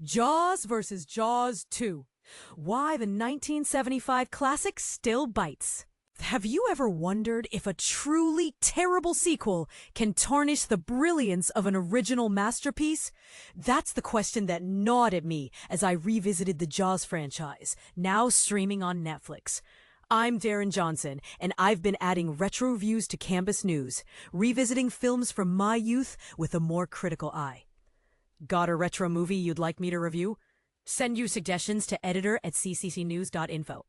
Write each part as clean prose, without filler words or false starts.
Jaws versus Jaws 2. Why the 1975 classic still bites. Have you ever wondered if a truly terrible sequel can tarnish the brilliance of an original masterpiece? That's the question that gnawed at me as I revisited the Jaws franchise, now streaming on Netflix. I'm Darren Johnson, and I've been adding retro reviews to Campus News, revisiting films from my youth with a more critical eye. Got a retro movie you'd like me to review? Send you suggestions to editor@cccnews.info.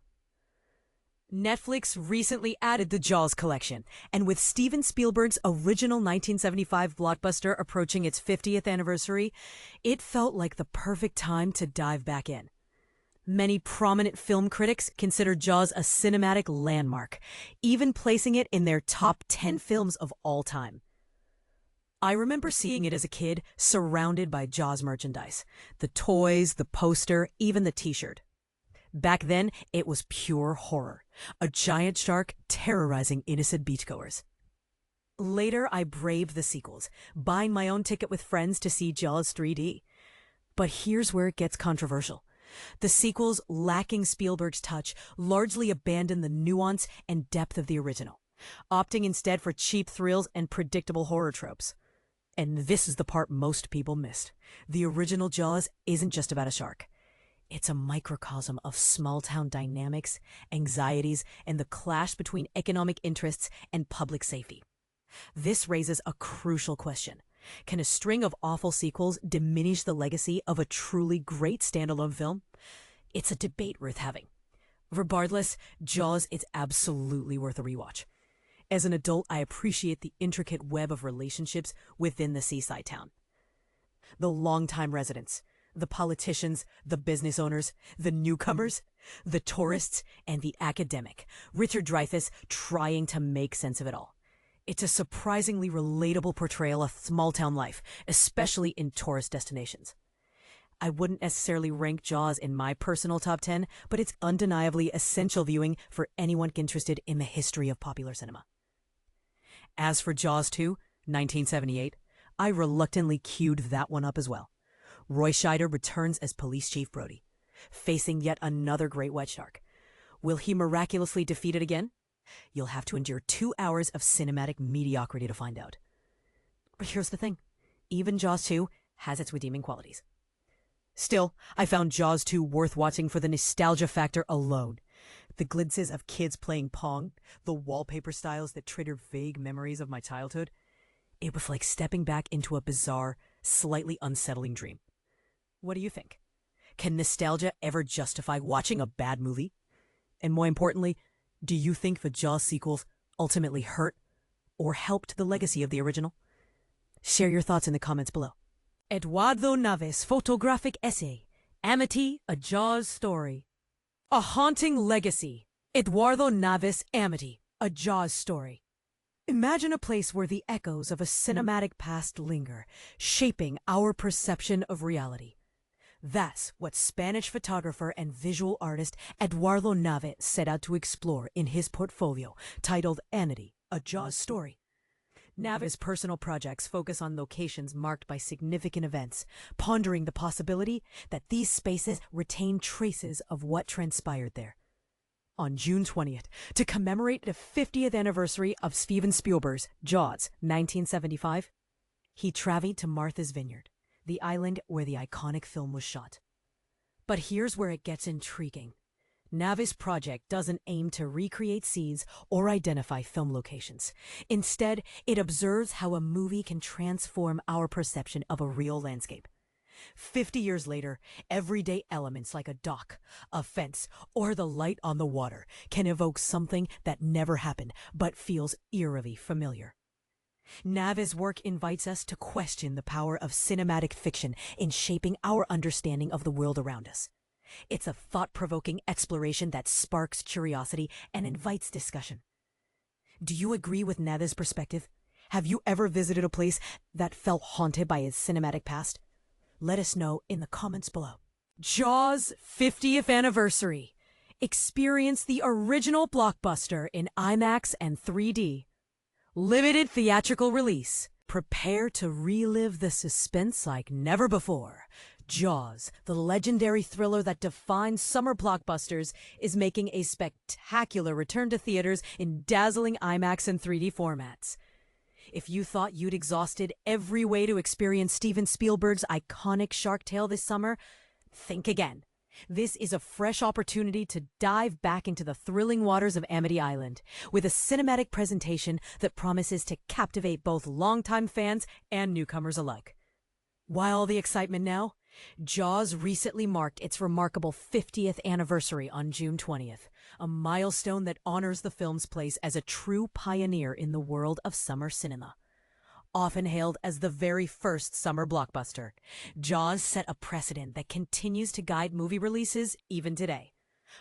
Netflix recently added the Jaws collection, and with Steven Spielberg's original 1975 blockbuster approaching its 50th anniversary, it felt like the perfect time to dive back in. Many prominent film critics consider Jaws a cinematic landmark, even placing it in their top 10 films of all time. I remember seeing it as a kid, surrounded by Jaws merchandise. The toys, the poster, even the t-shirt. Back then, it was pure horror. A giant shark terrorizing innocent beachgoers. Later, I braved the sequels, buying my own ticket with friends to see Jaws 3D. But here's where it gets controversial. The sequels, lacking Spielberg's touch, largely abandon the nuance and depth of the original, opting instead for cheap thrills and predictable horror tropes. And this is the part most people missed. The original Jaws isn't just about a shark. It's a microcosm of small-town dynamics, anxieties, and the clash between economic interests and public safety. This raises a crucial question. Can a string of awful sequels diminish the legacy of a truly great standalone film? It's a debate worth having. Regardless, Jaws is absolutely worth a rewatch. As an adult, I appreciate the intricate web of relationships within the seaside town. The longtime residents, the politicians, the business owners, the newcomers, the tourists, and the academic, Richard Dreyfuss trying to make sense of it all. It's a surprisingly relatable portrayal of small-town life, especially in tourist destinations. I wouldn't necessarily rank Jaws in my personal top 10, but it's undeniably essential viewing for anyone interested in the history of popular cinema. As for Jaws 2, 1978, I reluctantly queued that one up as well. Roy Scheider returns as Police Chief Brody, facing yet another great wet shark. Will he miraculously defeat it again? You'll have to endure 2 hours of cinematic mediocrity to find out. But here's the thing. Even Jaws 2 has its redeeming qualities. Still, I found Jaws 2 worth watching for the nostalgia factor alone. The glimpses of kids playing Pong, the wallpaper styles that triggered vague memories of my childhood. It was like stepping back into a bizarre, slightly unsettling dream. What do you think? Can nostalgia ever justify watching a bad movie? And more importantly, do you think the Jaws sequels ultimately hurt or helped the legacy of the original? Share your thoughts in the comments below. Eduardo Nave's photographic essay, Amity, a Jaws story. A haunting legacy. Eduardo Nave's Amity, a Jaws story. Imagine a place where the echoes of a cinematic past linger, shaping our perception of reality. That's what Spanish photographer and visual artist Eduardo Nave set out to explore in his portfolio, titled Amity, a Jaws story. Nave's personal projects focus on locations marked by significant events, pondering the possibility that these spaces retain traces of what transpired there. On June 20th, to commemorate the 50th anniversary of Steven Spielberg's Jaws 1975, he traveled to Martha's Vineyard, the island where the iconic film was shot. But here's where it gets intriguing. Nave's project doesn't aim to recreate scenes or identify film locations. Instead, it observes how a movie can transform our perception of a real landscape. 50 years later, everyday elements like a dock, a fence, or the light on the water can evoke something that never happened but feels eerily familiar. Nave's work invites us to question the power of cinematic fiction in shaping our understanding of the world around us. It's a thought-provoking exploration that sparks curiosity and invites discussion. Do you agree with Nave's perspective? Have you ever visited a place that felt haunted by its cinematic past? Let us know in the comments below. Jaws 50th Anniversary. Experience the original blockbuster in IMAX and 3D. Limited theatrical release. Prepare to relive the suspense like never before. Jaws, the legendary thriller that defines summer blockbusters, is making a spectacular return to theaters in dazzling IMAX and 3D formats. If you thought you'd exhausted every way to experience Steven Spielberg's iconic shark tale this summer, think again. This is a fresh opportunity to dive back into the thrilling waters of Amity Island with a cinematic presentation that promises to captivate both longtime fans and newcomers alike. Why all the excitement now? Jaws recently marked its remarkable 50th anniversary on June 20th, a milestone that honors the film's place as a true pioneer in the world of summer cinema. Often hailed as the very first summer blockbuster, Jaws set a precedent that continues to guide movie releases even today.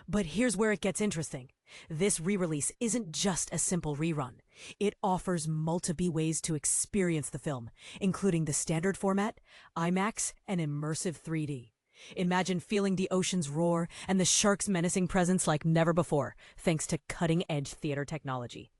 But here's where it gets interesting. This re-release isn't just a simple rerun. It offers multiple ways to experience the film, including the standard format, IMAX, and immersive 3D. Imagine feeling the ocean's roar and the shark's menacing presence like never before, thanks to cutting-edge theater technology.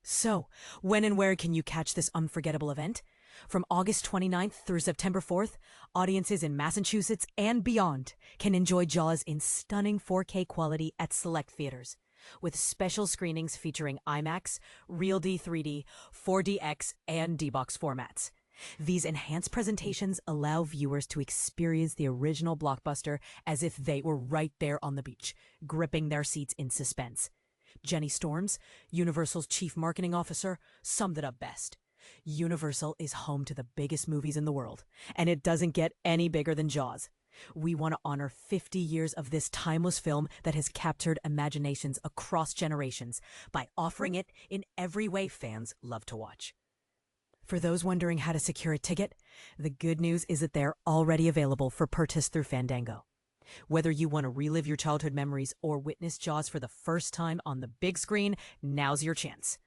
So, when and where can you catch this unforgettable event? From August 29th through September 4th, audiences in Massachusetts and beyond can enjoy Jaws in stunning 4K quality at select theaters, with special screenings featuring IMAX, RealD 3D, 4DX, and D-Box formats. These enhanced presentations allow viewers to experience the original blockbuster as if they were right there on the beach, gripping their seats in suspense. Jenny Storms, Universal's chief marketing officer, summed it up best. Universal is home to the biggest movies in the world, and it doesn't get any bigger than Jaws. We want to honor 50 years of this timeless film that has captured imaginations across generations by offering it in every way fans love to watch. For those wondering how to secure a ticket, the good news is that they're already available for purchase through Fandango. Whether you want to relive your childhood memories or witness Jaws for the first time on the big screen, now's your chance.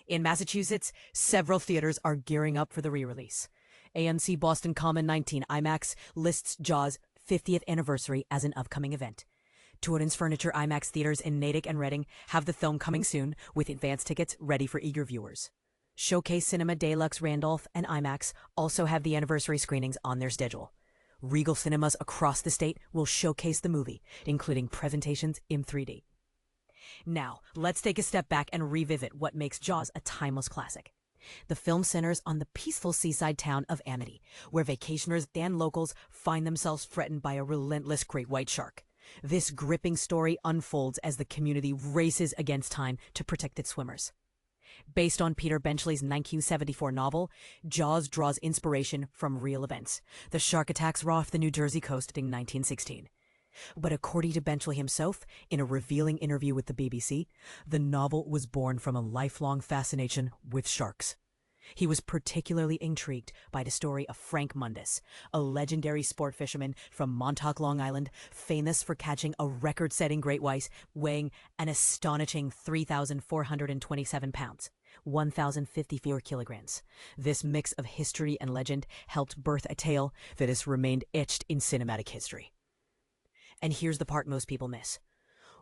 In Massachusetts, several theaters are gearing up for the re-release. AMC Boston Common 19 IMAX lists Jaws' 50th anniversary as an upcoming event. Torrance Furniture IMAX theaters in Natick and Reading have the film coming soon, with advance tickets ready for eager viewers. Showcase Cinema Deluxe Randolph and IMAX also have the anniversary screenings on their schedule. Regal cinemas across the state will showcase the movie, including presentations in 3D. Now, let's take a step back and revisit what makes Jaws a timeless classic. The film centers on the peaceful seaside town of Amity, where vacationers and locals find themselves threatened by a relentless great white shark. This gripping story unfolds as the community races against time to protect its swimmers. Based on Peter Benchley's 1974 novel, Jaws draws inspiration from real events. The shark attacks off the New Jersey coast in 1916. But according to Benchley himself, in a revealing interview with the BBC, the novel was born from a lifelong fascination with sharks. He was particularly intrigued by the story of Frank Mundus, a legendary sport fisherman from Montauk, Long Island, famous for catching a record-setting great white weighing an astonishing 3,427 pounds, 1,054 kilograms. This mix of history and legend helped birth a tale that has remained etched in cinematic history. And here's the part most people miss.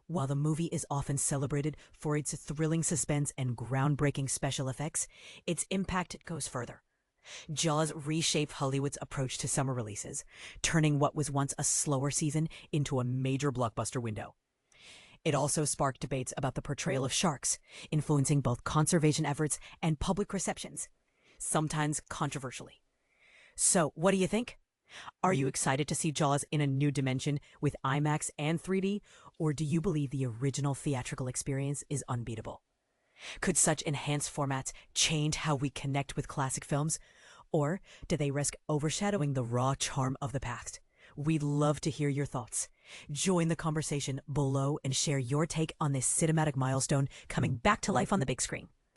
While the movie is often celebrated for its thrilling suspense and groundbreaking special effects, its impact goes further. Jaws reshaped Hollywood's approach to summer releases, turning what was once a slower season into a major blockbuster window. It also sparked debates about the portrayal of sharks, influencing both conservation efforts and public receptions, sometimes controversially. So, what do you think? Are you excited to see Jaws in a new dimension with IMAX and 3D, or do you believe the original theatrical experience is unbeatable? Could such enhanced formats change how we connect with classic films, or do they risk overshadowing the raw charm of the past? We'd love to hear your thoughts. Join the conversation below and share your take on this cinematic milestone coming back to life on the big screen.